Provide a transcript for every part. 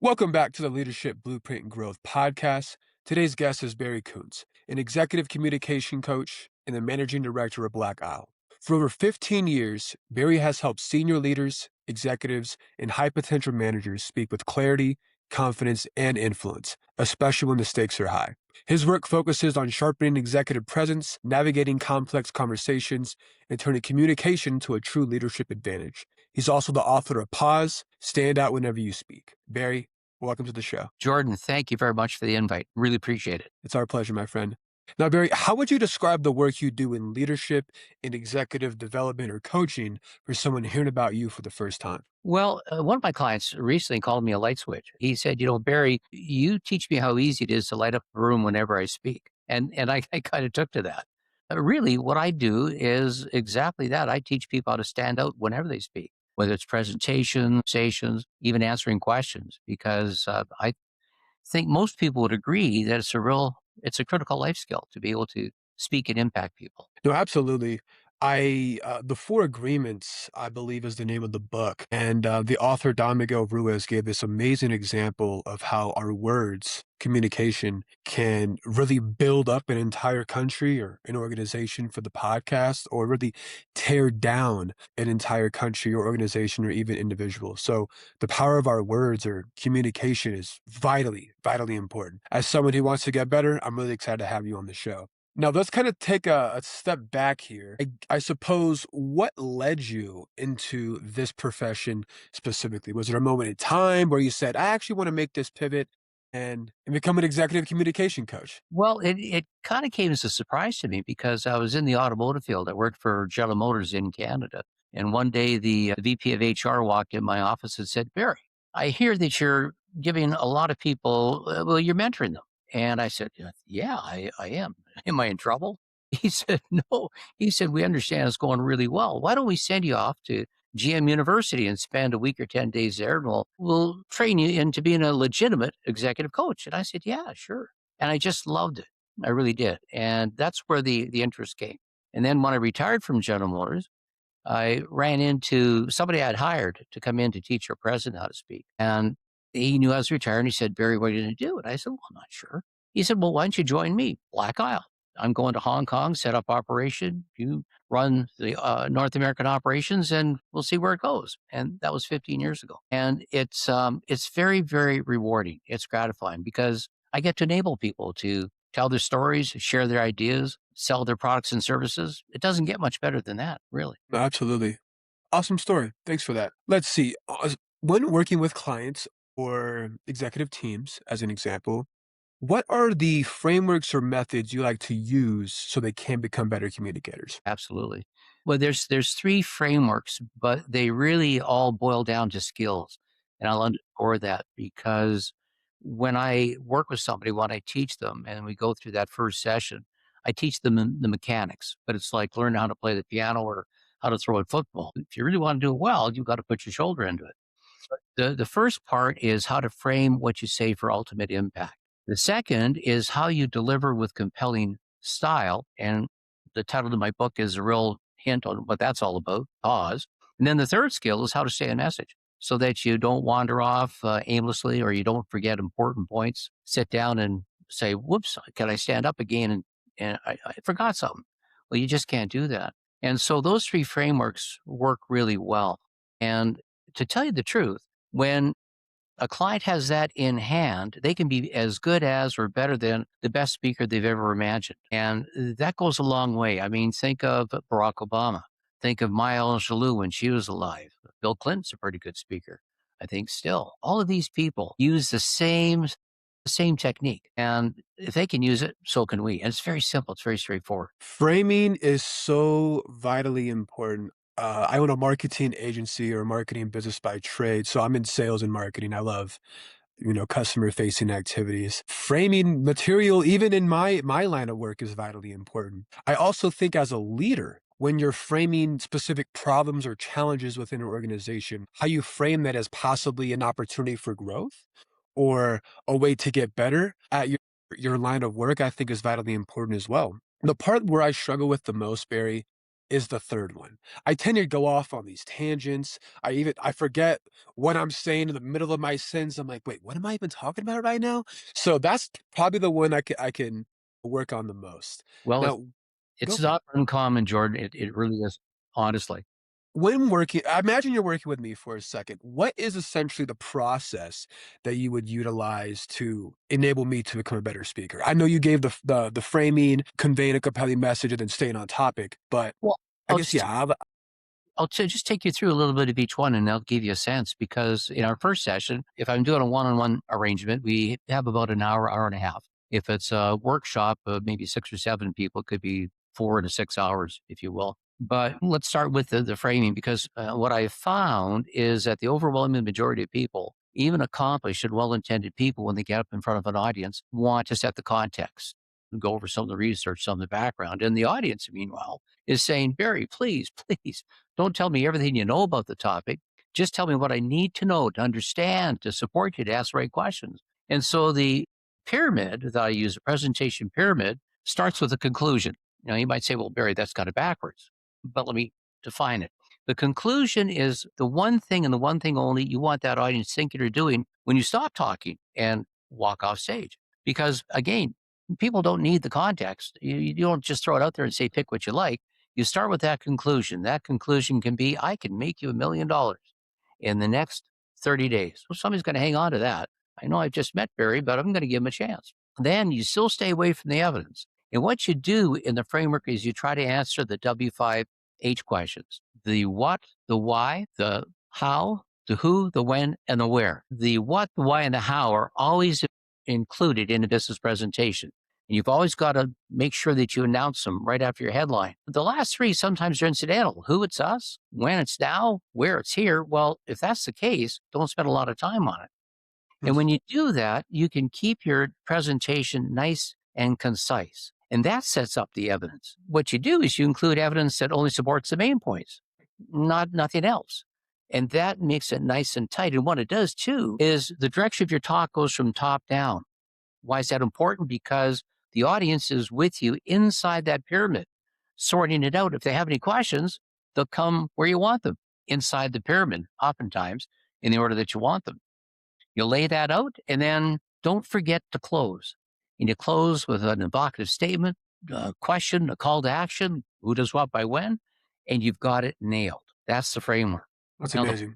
Welcome back to the Leadership Blueprint and Growth podcast. Today's guest is Barry Kuntz, an executive communication coach and the managing director of Black Isle. For over 15 years, Barry has helped senior leaders, executives, and high potential managers speak with clarity, confidence, and influence, especially when the stakes are high. His work focuses on sharpening executive presence, navigating complex conversations, and turning communication to a true leadership advantage. He's also the author of Pause, Stand Out Whenever You Speak. Barry, welcome to the show. Jordan, thank you very much for the invite. Really appreciate it. It's our pleasure, my friend. Now, Barry, how would you describe the work you do in leadership, in executive development, or coaching for someone hearing about you for the first time? Well, one of my clients recently called me a light switch. He said, Barry, you teach me how easy it is to light up a room whenever I speak. And I kind of took to that. Really, what I do is exactly that. I teach people how to stand out whenever they speak, whether it's presentations, sessions, even answering questions, because I think most people would agree that it's a critical life skill to be able to speak and impact people. No, absolutely. The Four Agreements, I believe, is the name of the book. And the author, Don Miguel Ruiz, gave this amazing example of how our words, communication, can really build up an entire country or an organization for the podcast, or really tear down an entire country or organization or even individual. So the power of our words or communication is vitally, vitally important. As someone who wants to get better, I'm really excited to have you on the show. Now, let's kind of take a step back here. I suppose what led you into this profession specifically? Was there a moment in time where you said, I actually want to make this pivot and become an executive communication coach? Well, it kind of came as a surprise to me because I was in the automotive field. I worked for General Motors in Canada. And one day the VP of HR walked in my office and said, Barry, I hear that you're giving a lot of people, you're mentoring them. And I said, yeah, I am. Am I in trouble? He said, no. He said, we understand it's going really well. Why don't we send you off to GM University and spend a week or 10 days there and we'll train you into being a legitimate executive coach. And I said, yeah, sure. And I just loved it. I really did. And that's where the interest came. And then when I retired from General Motors, I ran into somebody I'd hired to come in to teach our president how to speak. And he knew I was retiring. He said, Barry, what are you going to do? And I said, well, I'm not sure. He said, well, why don't you join me? Black Isle. I'm going to Hong Kong, set up operation. You run the North American operations and we'll see where it goes. And that was 15 years ago. And it's very, very rewarding. It's gratifying because I get to enable people to tell their stories, share their ideas, sell their products and services. It doesn't get much better than that, really. No, absolutely. Awesome story. Thanks for that. Let's see. When working with clients or executive teams, as an example, what are the frameworks or methods you like to use so they can become better communicators? Absolutely. Well, there's three frameworks, but they really all boil down to skills. And I'll underscore that because when I work with somebody, when I teach them and we go through that first session, I teach them the mechanics, but it's like learning how to play the piano or how to throw a football. If you really want to do it well, you've got to put your shoulder into it. The first part is how to frame what you say for ultimate impact. The second is how you deliver with compelling style. And the title of my book is a real hint on what that's all about, pause. And then the third skill is how to say a message so that you don't wander off aimlessly or you don't forget important points. Sit down and say, whoops, can I stand up again? And I forgot something. Well, you just can't do that. And so those three frameworks work really well. And to tell you the truth, when a client has that in hand, they can be as good as or better than the best speaker they've ever imagined. And that goes a long way. I mean, think of Barack Obama. Think of Maya Angelou when she was alive. Bill Clinton's a pretty good speaker, I think still. All of these people use the same technique. And if they can use it, so can we. And it's very simple. It's very straightforward. Framing is so vitally important. I own a marketing agency or marketing business by trade, so I'm in sales and marketing. I love, customer facing activities. Framing material, even in my line of work, is vitally important. I also think as a leader, when you're framing specific problems or challenges within an organization, how you frame that as possibly an opportunity for growth or a way to get better at your line of work, I think is vitally important as well. The part where I struggle with the most, Barry, is the third one. I tend to go off on these tangents. I forget what I'm saying in the middle of my sentence. I'm like, "Wait, what am I even talking about right now?" So that's probably the one I can work on the most. Well, Now go it's for it. not uncommon, Jordan. It really is, honestly. When working I imagine you're working with me for a second. What is essentially the process that you would utilize to enable me to become a better speaker? I know you gave the framing, conveying a compelling message, and then staying on topic, but Well, I I'll guess, just yeah, I'll just take you through a little bit of each one and that'll give you a sense because in our first session, if I'm doing a one-on-one arrangement, we have about an hour, hour and a half. If it's a workshop of maybe 6 or 7 people, it could be 4 to 6 hours, if you will. But let's start with the framing because what I found is that the overwhelming majority of people, even accomplished and well-intended people, when they get up in front of an audience, want to set the context, go over some of the research, some of the background. And the audience, meanwhile, is saying, Barry, please, please don't tell me everything you know about the topic. Just tell me what I need to know to understand, to support you, to ask the right questions. And so the pyramid that I use, a presentation pyramid, starts with a conclusion. Now, you might say, well, Barry, that's kind of backwards, but let me define it. The conclusion is the one thing and the one thing only you want that audience thinking or doing when you stop talking and walk off stage. Because again, people don't need the context. You don't just throw it out there and say, pick what you like. You start with that conclusion. That conclusion can be, I can make you $1 million in the next 30 days. Well, somebody's going to hang on to that. I know I've just met Barry, but I'm going to give him a chance. Then you still stay away from the evidence. And what you do in the framework is you try to answer the W5H questions: the what, the why, the how, the who, the when, and the where. The what, the why, and the how are always included in a business presentation. And you've always got to make sure that you announce them right after your headline. The last three sometimes are incidental. Who it's us, when it's now, where it's here. Well, if that's the case, don't spend a lot of time on it. And when you do that, you can keep your presentation nice and concise. And that sets up the evidence. What you do is you include evidence that only supports the main points, not nothing else. And that makes it nice and tight. And what it does too is the direction of your talk goes from top down. Why is that important? Because the audience is with you inside that pyramid, sorting it out. If they have any questions, they'll come where you want them, inside the pyramid, oftentimes in the order that you want them. You lay that out and then don't forget to close. And you close with an evocative statement, a question, a call to action, who does what by when, and you've got it nailed. That's the framework. That's Now, amazing.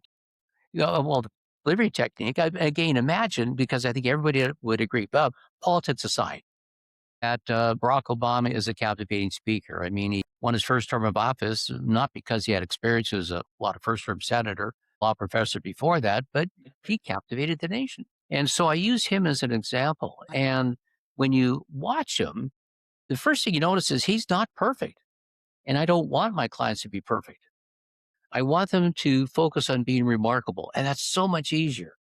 the delivery technique, again, imagine, because I think everybody would agree, politics aside, that Barack Obama is a captivating speaker. I mean, he won his first term of office, not because he had experience. He was a lot of first term senator, law professor before that, but he captivated the nation. And so I use him as an example. And when you watch him, the first thing you notice is he's not perfect. And I don't want my clients to be perfect. I want them to focus on being remarkable. And that's so much easier.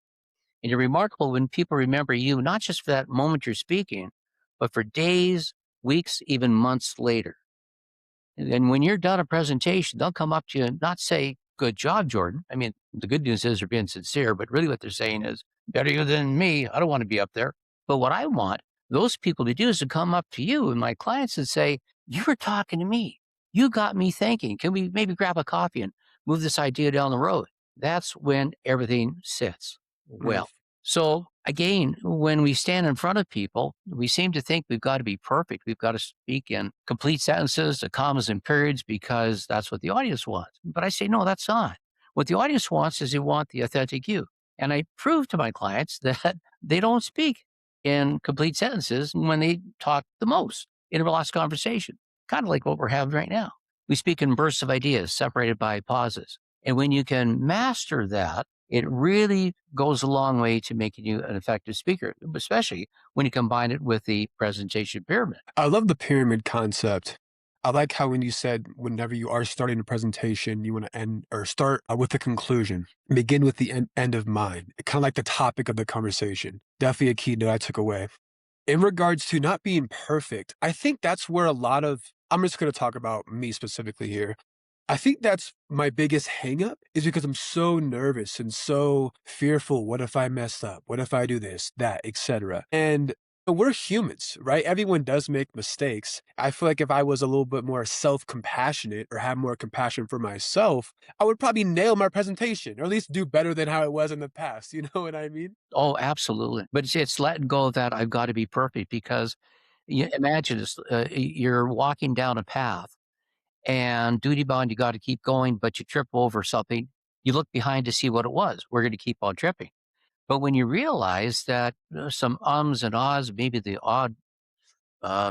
And you're remarkable when people remember you, not just for that moment you're speaking, but for days, weeks, even months later. And when you're done a presentation, they'll come up to you and not say, good job, Jordan. I mean, the good news is they're being sincere, but really what they're saying is, better you than me. I don't want to be up there. But what I want those people to do is to come up to you and my clients and say, you were talking to me. You got me thinking. Can we maybe grab a coffee and move this idea down the road? That's when everything sits Mm. well. So again, when we stand in front of people, we seem to think we've got to be perfect. We've got to speak in complete sentences, the commas and periods, because that's what the audience wants. But I say, no, that's not. What the audience wants is they want the authentic you. And I prove to my clients that they don't speak in complete sentences when they talk the most in a relaxed conversation, kind of like what we're having right now. We speak in bursts of ideas separated by pauses. And when you can master that, it really goes a long way to making you an effective speaker, especially when you combine it with the presentation pyramid. I love the pyramid concept. I like how when you said whenever you are starting a presentation, you want to end or start with the conclusion, begin with the end of mind, kind of like the topic of the conversation. Definitely a key note I took away. In regards to not being perfect, I think that's where a lot of, I'm just going to talk about me specifically here. I think that's my biggest hang up is because I'm so nervous and so fearful. What if I mess up? What if I do this, that, etc. And But we're humans, right? Everyone does make mistakes. I feel like if I was a little bit more self-compassionate or have more compassion for myself, I would probably nail my presentation or at least do better than how it was in the past. You know what I mean? Oh, absolutely. But it's letting go of that I've got to be perfect because you imagine this, you're walking down a path and duty bound, you got to keep going, but you trip over something. You look behind to see what it was. We're going to keep on tripping. But when you realize that some ums and ahs, maybe the odd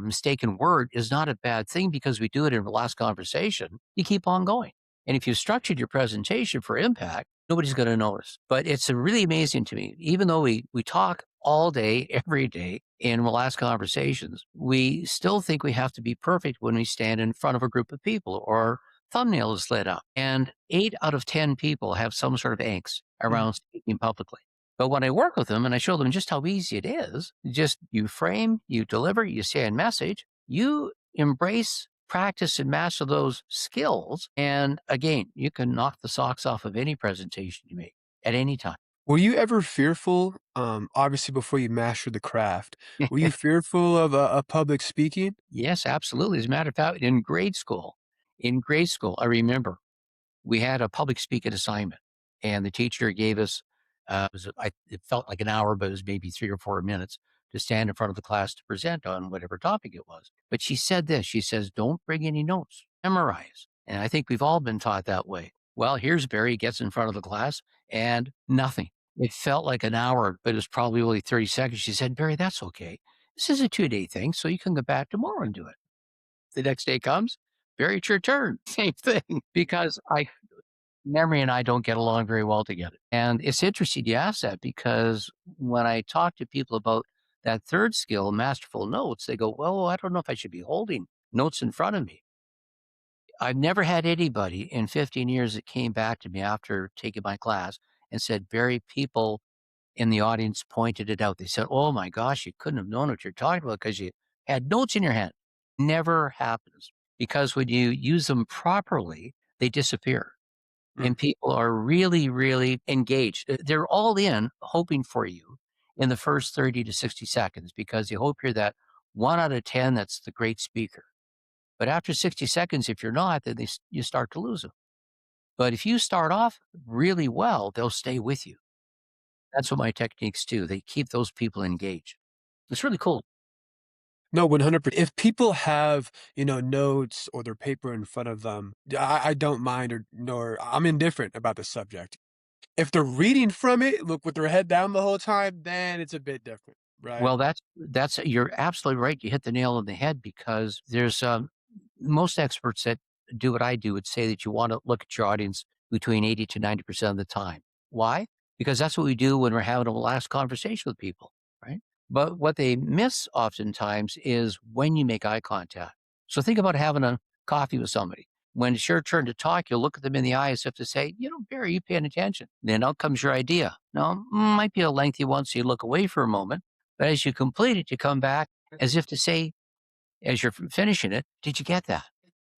mistaken word is not a bad thing because we do it in the last conversation, you keep on going. And if you structured your presentation for impact, nobody's going to notice. But it's really amazing to me, even though we talk all day, every day in the last conversations, we still think we have to be perfect when we stand in front of a group of people or thumbnail is lit up. And 8 out of 10 people have some sort of angst Mhm. around speaking publicly. But when I work with them and I show them just how easy it is, just you frame, you deliver, you say a message, you embrace, practice, and master those skills. And again, you can knock the socks off of any presentation you make at any time. Were you ever fearful, obviously before you mastered the craft, were you fearful of public speaking? Yes, absolutely. As a matter of fact, in grade school, I remember we had a public speaking assignment, and the teacher gave us it felt like an hour, but it was maybe 3 or 4 minutes to stand in front of the class to present on whatever topic it was. But she said this: she says, "Don't bring any notes, memorize." And I think we've all been taught that way. Well, here's Barry gets in front of the class and nothing. It felt like an hour, but it was probably only 30 seconds. She said, "Barry, that's okay. This is a 2 day thing, so you can go back tomorrow and do it." The next day comes, Barry, it's your turn. Same thing. Because I Memory and I don't get along very well together. And it's interesting you ask that because when I talk to people about that third skill, masterful notes, they go, well, I don't know if I should be holding notes in front of me. I've never had anybody in 15 years that came back to me after taking my class and said, very people in the audience pointed it out. They said, oh my gosh, you couldn't have known what you're talking about because you had notes in your hand. Never happens because when you use them properly, they disappear Mm. and people are really, really engaged. They're all in hoping for you in the first 30 to 60 seconds because they hope you're that 1 out of 10 that's the great speaker. But after 60 seconds, if you're not, then you start to lose them. But if you start off really well, they'll stay with you. That's what my techniques do. They keep those people engaged. It's really cool. No, 100%. If people have, notes or their paper in front of them, I don't mind or nor I'm indifferent about the subject. If they're reading from it, look with their head down the whole time, then it's a bit different, right? Well, that's you're absolutely right. You hit the nail on the head because there's most experts that do what I do would say that you want to look at your audience between 80 to 90% of the time. Why? Because that's what we do when we're having a last conversation with people, right? But what they miss oftentimes is when you make eye contact. So think about having a coffee with somebody. When it's your turn to talk, you'll look at them in the eye as if to say, Barry, you paying attention. Then out comes your idea. Now, might be a lengthy one, so you look away for a moment. But as you complete it, you come back as if to say, as you're finishing it, did you get that?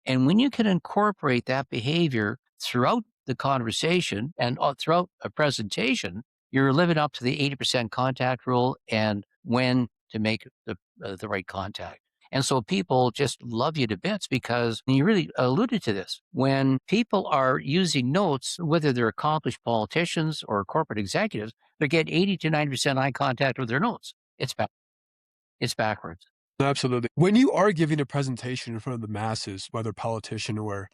And when you can incorporate that behavior throughout the conversation and throughout a presentation, you're living up to the 80% contact rule and when to make the right contact. And so people just love you to bits because and you really alluded to this. When people are using notes, whether they're accomplished politicians or corporate executives, they get 80 to 90% eye contact with their notes. It's backwards. Absolutely. When you are giving a presentation in front of the masses, whether politician or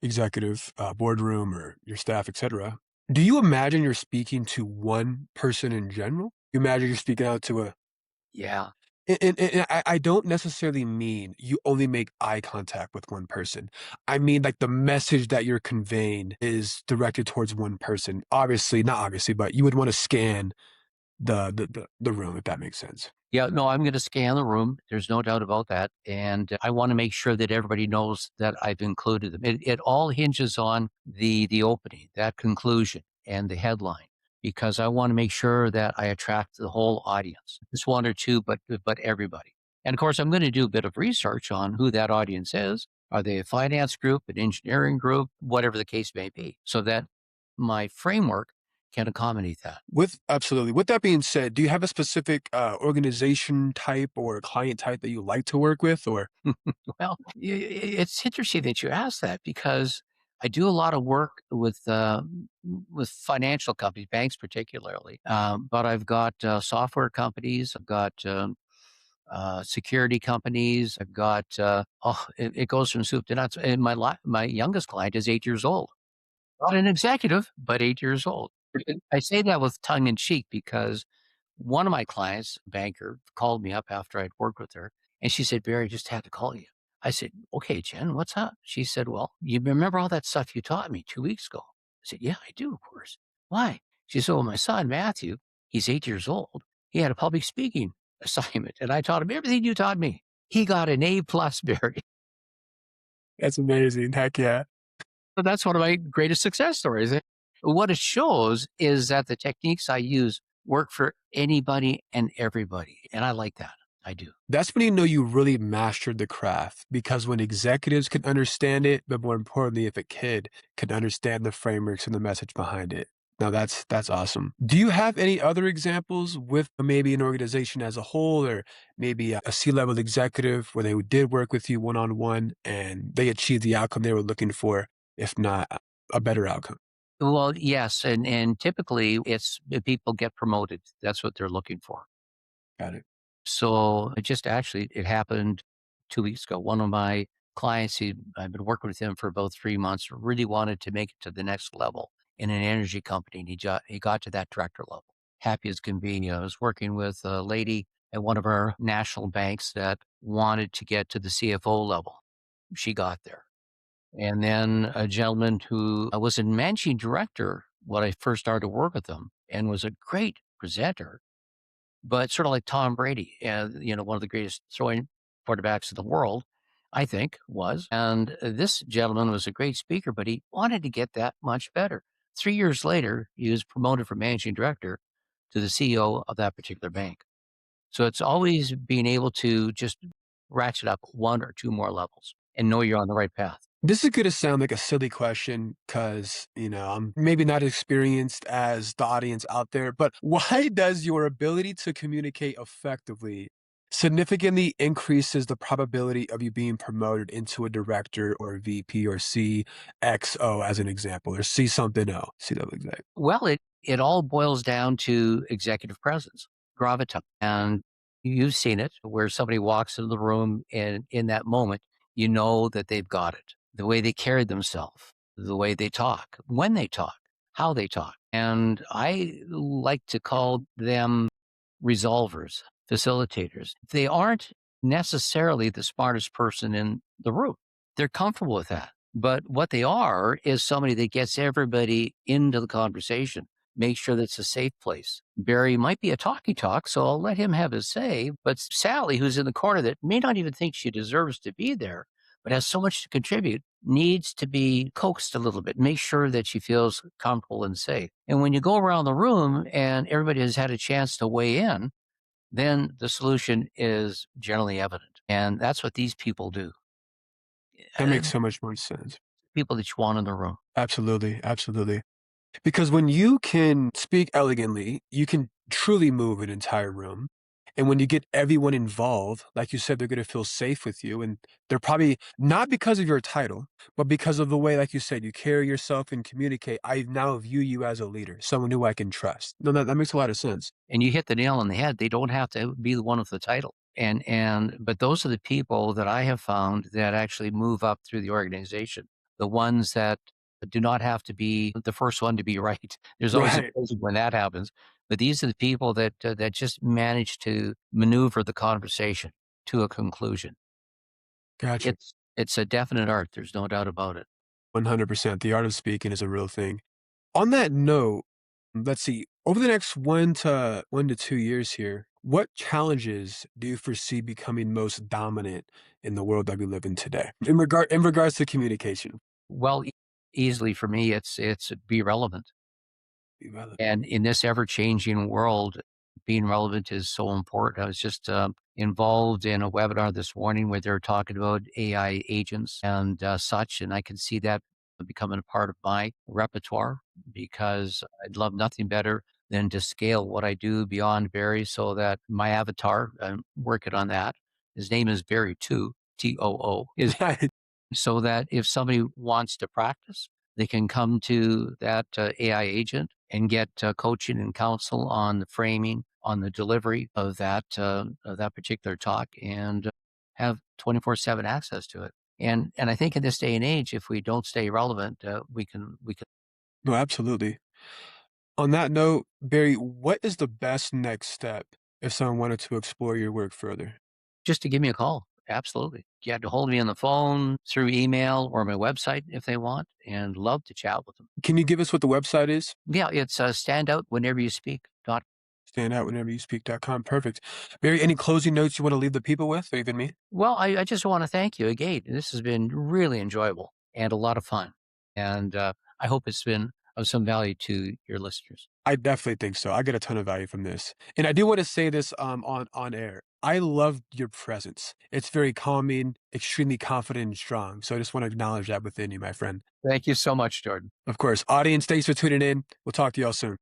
executive, boardroom or your staff, etc., do you imagine you're speaking to one person in general? You imagine you're speaking out to a Yeah. and I don't necessarily mean you only make eye contact with one person. I mean, like, the message that you're conveying is directed towards one person. Obviously not obviously, but you would wanna scan the room, if that makes sense. Yeah, no, I'm gonna scan the room. There's no doubt about that, and I wanna make sure that everybody knows that I've included them. It all hinges on the opening, that conclusion, and the headline, because I wanna make sure that I attract the whole audience. Just 1 or 2, but everybody. And, of course, I'm gonna do a bit of research on who that audience is. Are they a finance group, an engineering group, whatever the case may be, so that my framework can accommodate that. With absolutely. With that being said, do you have a specific, organization type or client type that you like to work with, or Well, it's interesting that you ask that because I do a lot of work with financial companies, banks particularly. But I've got software companies, I've got security companies, I've got it goes from soup to nuts. And my youngest client is 8 years old, not an executive, but 8 years old. I say that with tongue in cheek because one of my clients, a banker, called me up after I'd worked with her and she said, "Barry, I just had to call you." I said, "Okay, Jen, what's up?" She said, "Well, you remember all that stuff you taught me 2 weeks ago?" I said, "Yeah, I do, of course." "Why?" She said, "Well, my son, Matthew, he's 8 years old. He had a public speaking assignment and I taught him everything you taught me. He got an A plus, Barry." that's amazing, heck yeah. But that's one of my greatest success stories. What it shows is that the techniques I use work for anybody and everybody, and I like that. I do. That's when you know you really mastered the craft, because when executives can understand it, but more importantly, if a kid can understand the frameworks and the message behind it. Now that's awesome. Do you have any other examples with maybe an organization as a whole, or maybe a C-level executive where they did work with you one-on-one and they achieved the outcome they were looking for, if not a better outcome? Well, yes, and typically it's people get promoted. That's what they're looking for. Got it. So it happened 2 weeks ago. One of my clients, I've been working with him for about 3 months, really wanted to make it to the next level in an energy company. And he got to that director level. Happy as can be. I was working with a lady at one of our national banks that wanted to get to the CFO level. She got there. And then a gentleman who was a managing director when I first started to work with him and was a great presenter, but sort of like Tom Brady, one of the greatest throwing quarterbacks in the world, I think was. And this gentleman was a great speaker, but he wanted to get that much better. 3 years later, he was promoted from managing director to the CEO of that particular bank. So it's always being able to just ratchet up one or two more levels and know you're on the right path. This is gonna sound like a silly question because, I'm maybe not experienced as the audience out there, but why does your ability to communicate effectively significantly increases the probability of you being promoted into a director or VP or CXO as an example, or C something O, C double exec? Well, it all boils down to executive presence, gravitas, and you've seen it where somebody walks into the room and in that moment, you know that they've got it. The way they carry themselves, the way they talk, when they talk, how they talk. And I like to call them resolvers, facilitators. They aren't necessarily the smartest person in the room. They're comfortable with that. But what they are is somebody that gets everybody into the conversation, make sure that it's a safe place. Barry might be a talky talk, so I'll let him have his say. But Sally, who's in the corner that may not even think she deserves to be there, but has so much to contribute, needs to be coaxed a little bit, make sure that she feels comfortable and safe. And when you go around the room and everybody has had a chance to weigh in, then the solution is generally evident. And that's what these people do. That Uh, makes so much more sense. People that you want in the room. Absolutely, absolutely. Because when you can speak elegantly, you can truly move an entire room. And when you get everyone involved, like you said, they're going to feel safe with you. And they're probably not because of your title, but because of the way, like you said, you carry yourself and communicate. I now view you as a leader, someone who I can trust. No, that makes a lot of sense. And you hit the nail on the head. They don't have to be the one with the title. But those are the people that I have found that actually move up through the organization. The ones that do not have to be the first one to be right. There's always a Right. closing when that happens. But these are the people that just manage to maneuver the conversation to a conclusion. Gotcha. It's a definite art. There's no doubt about it. 100%. The art of speaking is a real thing. On that note, let's see, over the next 1 to 2 years here, what challenges do you foresee becoming most dominant in the world that we live in today? In regards to communication. Well, easily for me, it's be relevant. Be relevant. And in this ever changing world, being relevant is so important. I was just involved in a webinar this morning where they're talking about AI agents and such, and I can see that becoming a part of my repertoire because I'd love nothing better than to scale what I do beyond Barry so that my avatar, I'm working on that. His name is Barry too, TOO, is so that if somebody wants to practice, they can come to that AI agent and get coaching and counsel on the framing, on the delivery of that particular talk, and have 24/7 access to it. And I think in this day and age, if we don't stay relevant, we can No, absolutely. On that note, Barry, what is the best next step if someone wanted to explore your work further? just to give me a call. Absolutely. You had to hold me on the phone, through email, or my website if they want, and love to chat with them. Can you give us what the website is? Yeah, it's stand out whenever you speak. StandoutwheneveryouSpeak.com. Perfect. Barry, any closing notes you want to leave the people with, or even me? Well, I just want to thank you again. This has been really enjoyable and a lot of fun. And I hope it's been of some value to your listeners. I definitely think so. I get a ton of value from this. And I do want to say this on air. I love your presence. It's very calming, extremely confident and strong. So I just want to acknowledge that within you, my friend. Thank you so much, Jordan. Of course, audience, thanks for tuning in. We'll talk to y'all soon.